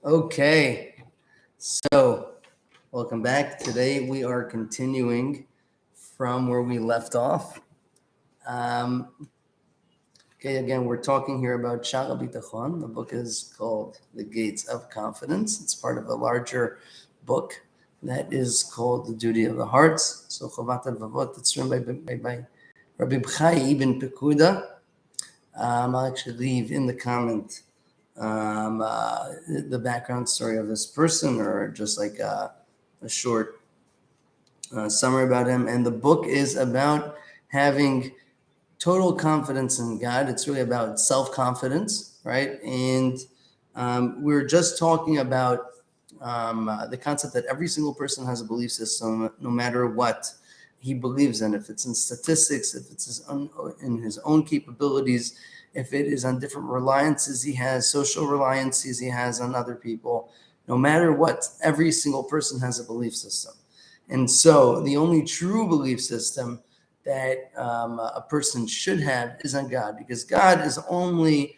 Okay, so welcome back. Today we are continuing from where we left off. Okay, again, we're talking here about Shara Bitachon. The book is called The Gates of Confidence. It's part of a larger book that is called The Duty of the Hearts. So Chovat al-Vavot, it's written by Rabbi ibn Pekuda. I'll actually leave in the comment the background story of this person, or just like a short summary about him. And the book is about having total confidence in God. It's really about self-confidence, right? And we're just talking about the concept that every single person has a belief system, no matter what he believes in. If it's in statistics, if it's in his own capabilities, if it is on different reliances he has, social reliances he has on other people, no matter what, every single person has a belief system. And so the only true belief system that a person should have is on God, because God is only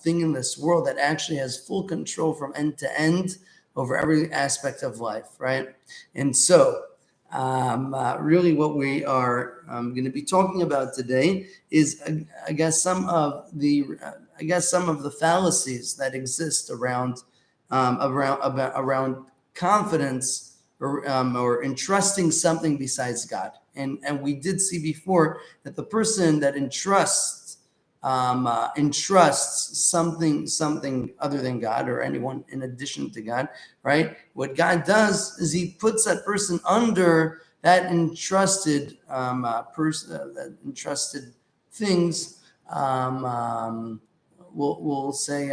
thing in this world that actually has full control from end to end over every aspect of life, right? And so really what we are going to be talking about today is, I guess, some of the fallacies that exist around confidence, or entrusting something besides God. And we did see before that the person that entrusts something other than God, or anyone in addition to God, right? What God does is He puts that person under that entrusted that entrusted things. We'll say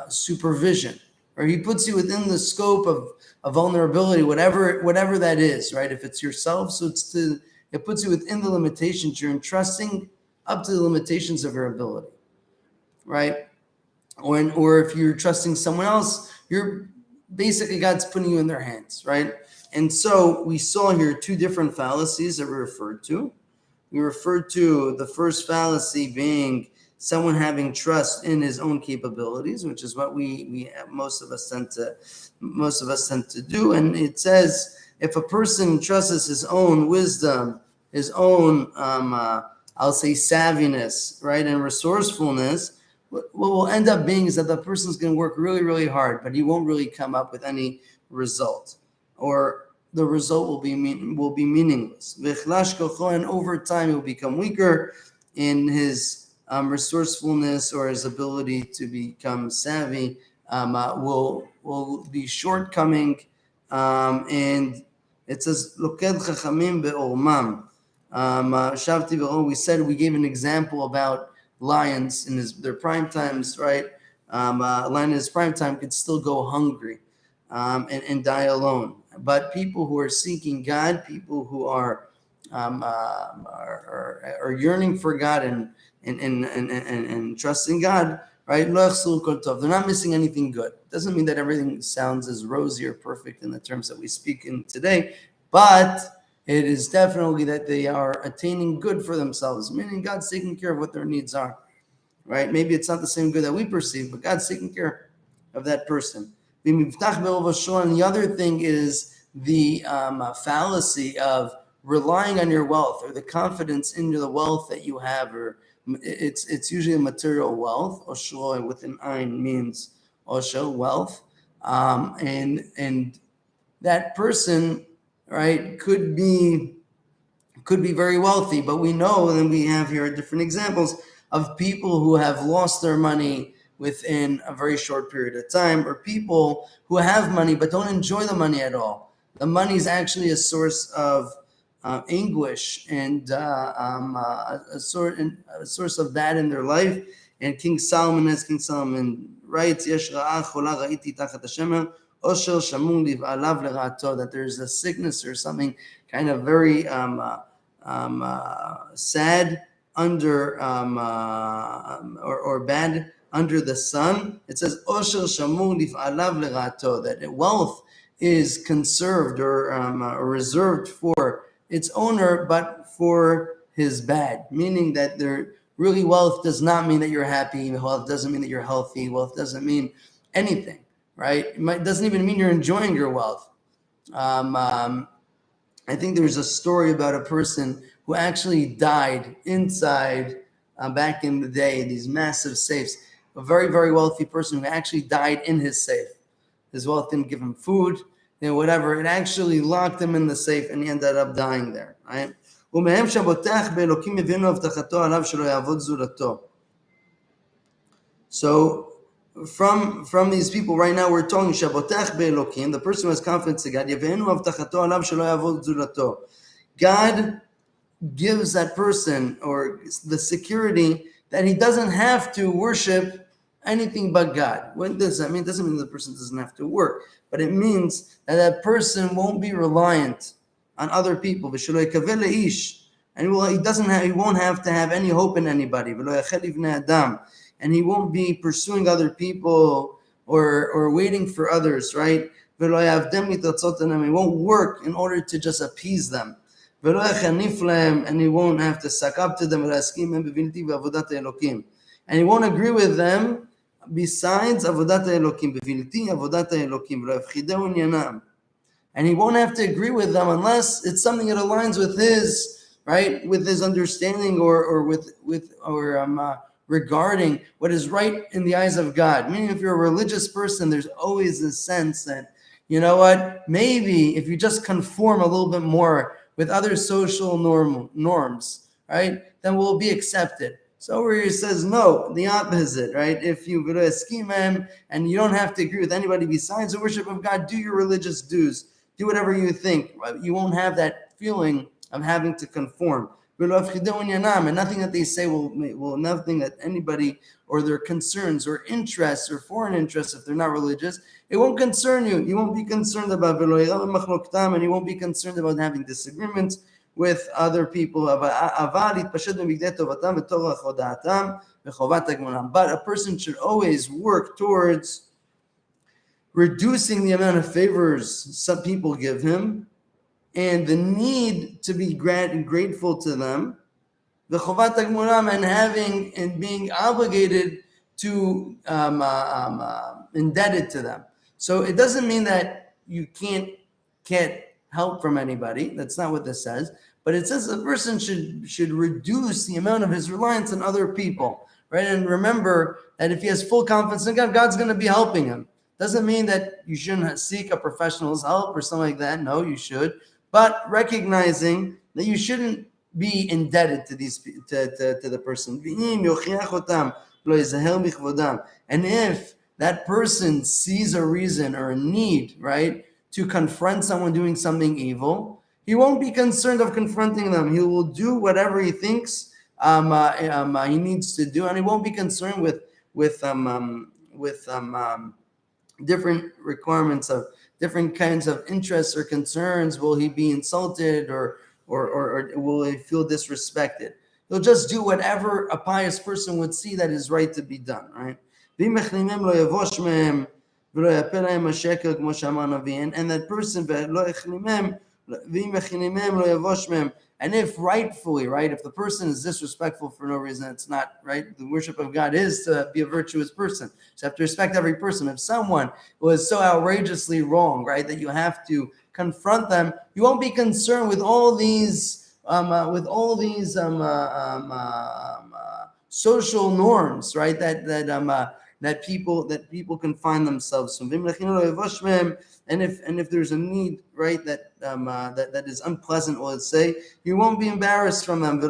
supervision, or He puts you within the scope of vulnerability, whatever that is, right? If it's yourself, so it puts you within the limitations. You're entrusting up to the limitations of your ability, right? Or if you're trusting someone else, you're basically, God's putting you in their hands, right? And so we saw here two different fallacies that we referred to. We referred to the first fallacy being someone having trust in his own capabilities, which is what most of us tend to do. And it says, if a person trusts his own wisdom, his own I'll say savviness, right, and resourcefulness, what will end up being is that the person's going to work really, really hard, but he won't really come up with any result, or the result will be meaningless. And over time, he will become weaker in his resourcefulness, or his ability to become savvy will be shortcoming. And it says, "Loked chachamim be'ormam." We gave an example about lions in their prime times, right? A lion in his prime time could still go hungry and die alone. But people who are seeking God, people who are yearning for God and trusting God, right? They're not missing anything good. Doesn't mean that everything sounds as rosy or perfect in the terms that we speak in today, but it is definitely that they are attaining good for themselves, meaning God's taking care of what their needs are, right? Maybe it's not the same good that we perceive, but God's taking care of that person. And the other thing is the fallacy of relying on your wealth, or the confidence in the wealth that you have, or it's usually a material wealth. Osho with an ayin means osho, wealth, and that person, right, could be very wealthy, but we know, and we have here different examples of people who have lost their money within a very short period of time, or people who have money but don't enjoy the money at all. The money is actually a source of anguish and a source of bad in their life. And King Solomon writes, that there's a sickness or something kind of very sad under or bad under the sun. It says that wealth is conserved or reserved for its owner, but for his bad, meaning that Really, wealth does not mean that you're happy. Wealth doesn't mean that you're healthy. Wealth doesn't mean anything, right? It doesn't even mean you're enjoying your wealth. I think there's a story about a person who actually died inside, back in the day, these massive safes. A very, very wealthy person who actually died in his safe. His wealth didn't give him food, whatever. It actually locked him in the safe, and he ended up dying there, right? So from these people right now, we're talking Shabotach be'elokim, the person who has confidence in God. God gives that person or the security that he doesn't have to worship anything but God. What does that mean? It doesn't mean the person doesn't have to work, but it means that that person won't be reliant on other people. And he won't have to have any hope in anybody. And he won't be pursuing other people or waiting for others, right? He won't work in order to just appease them. And he won't have to suck up to them. And he won't agree with them besides avodat elokim. And he won't have to agree with them unless it's something that aligns with his, right, with his understanding or regarding what is right in the eyes of God. Meaning, if you're a religious person, there's always this sense that, you know what, maybe if you just conform a little bit more with other social norms, right, then we'll be accepted. So over here it says no, the opposite, right? If you scheme and you don't have to agree with anybody besides the worship of God, do your religious dues, do whatever you think. You won't have that feeling of having to conform. And nothing that they say will nothing that anybody or their concerns or interests or foreign interests, if they're not religious, it won't concern you. You won't be concerned about and you won't be concerned about having disagreements with other people. But a person should always work towards reducing the amount of favors some people give him and the need to be grateful to them, and being obligated to indebted to them. So it doesn't mean that you can't get help from anybody. That's not what this says. But it says a person should reduce the amount of his reliance on other people, right? And remember that if he has full confidence in God, God's going to be helping him. Doesn't mean that you shouldn't seek a professional's help or something like that. No, you should. But recognizing that you shouldn't be indebted to the person. And if that person sees a reason or a need, right, to confront someone doing something evil, he won't be concerned of confronting them. He will do whatever he thinks he needs to do, and he won't be concerned with different requirements of different kinds of interests or concerns. Will he be insulted or will he feel disrespected? He'll just do whatever a pious person would see that is right to be done, right? And that person, and if rightfully, right, if the person is disrespectful for no reason, it's not right. The worship of God is to be a virtuous person. So you have to respect every person. If someone was so outrageously wrong, right, that you have to confront them, you won't be concerned with all these social norms, right, that people can find themselves from. And if there's a need, right, that is unpleasant, let's say, you won't be embarrassed from them.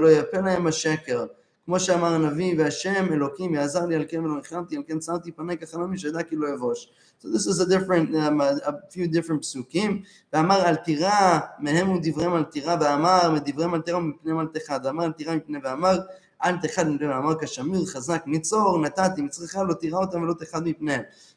So this is a few different psukim.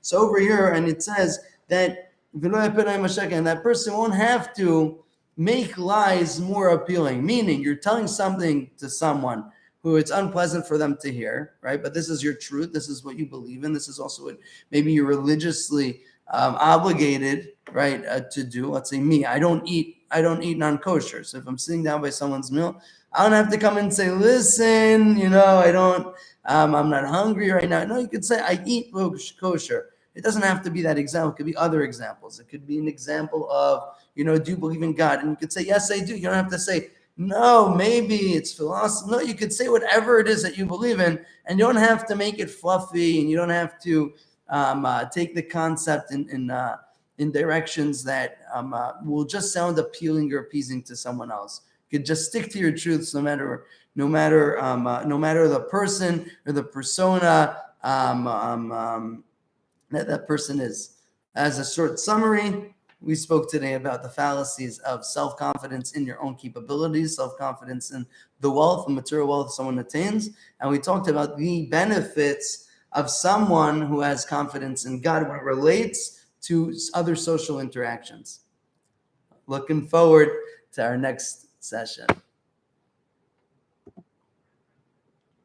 So over here, and it says that and that person won't have to make lies more appealing, meaning you're telling something to someone who it's unpleasant for them to hear, right? But this is your truth. This is what you believe in. This is also what maybe you're religiously obligated, right, to do. Let's say me, I don't eat eat non-kosher. So if I'm sitting down by someone's meal, I don't have to come and say, listen, I'm not hungry right now. No, you could say I eat kosher. It doesn't have to be that example. It could be other examples. It could be an example of, do you believe in God? And you could say, yes, I do. You don't have to say, no, maybe it's philosophy. No, you could say whatever it is that you believe in, and you don't have to make it fluffy, and you don't have to take the concept in directions that will just sound appealing or appeasing to someone else. You could just stick to your truths, no matter the person or the persona that person is. As a short summary, we spoke today about the fallacies of self-confidence in your own capabilities, self-confidence in the wealth, the material wealth someone attains, and we talked about the benefits of someone who has confidence in God when it relates to other social interactions. Looking forward to our next session.